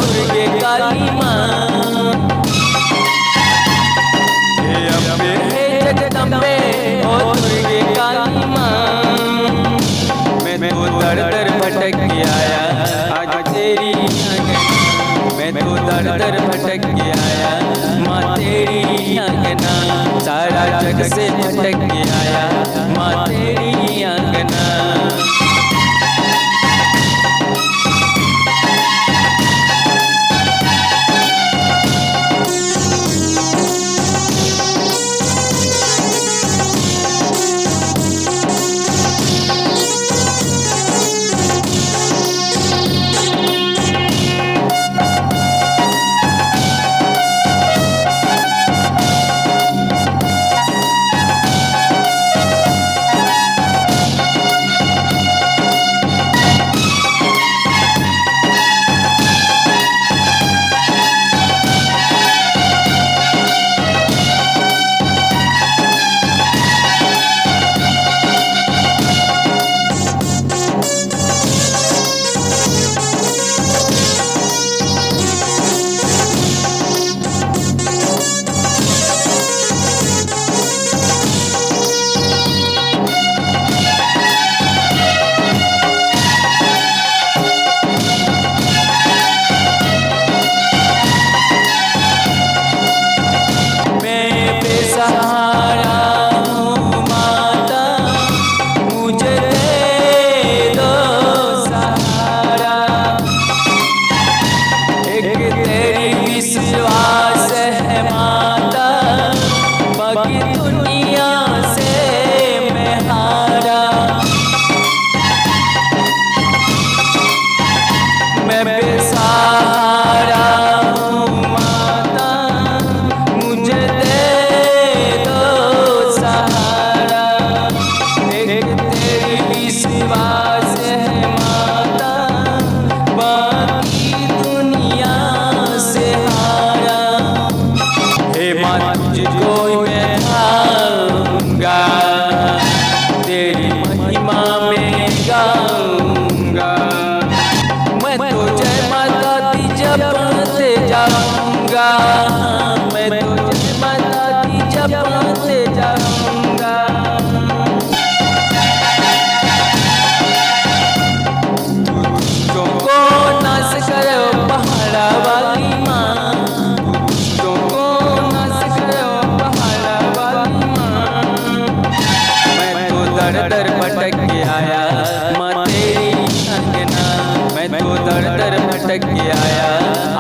दुर्गे काली माँ, हे अम्बे हे जगदम्बे ओ दुर्गे काली माँ। मैं तो दर दर भटक के आया आज तेरी आंगना, मैं तो दर दर भटक के आया माँ तेरी आंगना, सारा जग से भटक के आया माँ तेरी आंगना। मैं तो जय माता दी जपते जाऊंगा। दुष्टों को नाश करो पहाड़ा वाली माँ, दुष्टों को नाश करो पहाड़ा वाली माँ। मैं तो दर दर भटक के आया माँ तेरी अंगना, मैं तो दर दर भटक के आया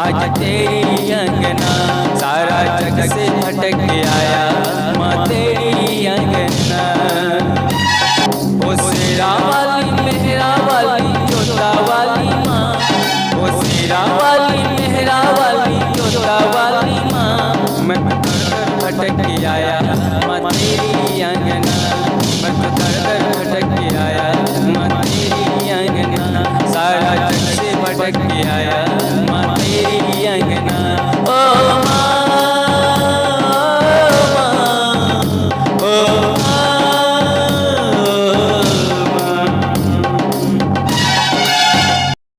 आज तेरी अंगना, सारा जग से भटक के आया माँ तेरी अंगना। ओ शेरा वाली मेहरा वाली जोता वाली माँ, ओ शेरा वाली मेहरा वाली जोता वाली माँ। मैं भटक के आया माँ तेरी अंगना, मैं तो दर दर भटक के आया माँ तेरी अंगना, सारा जग से भटक के आया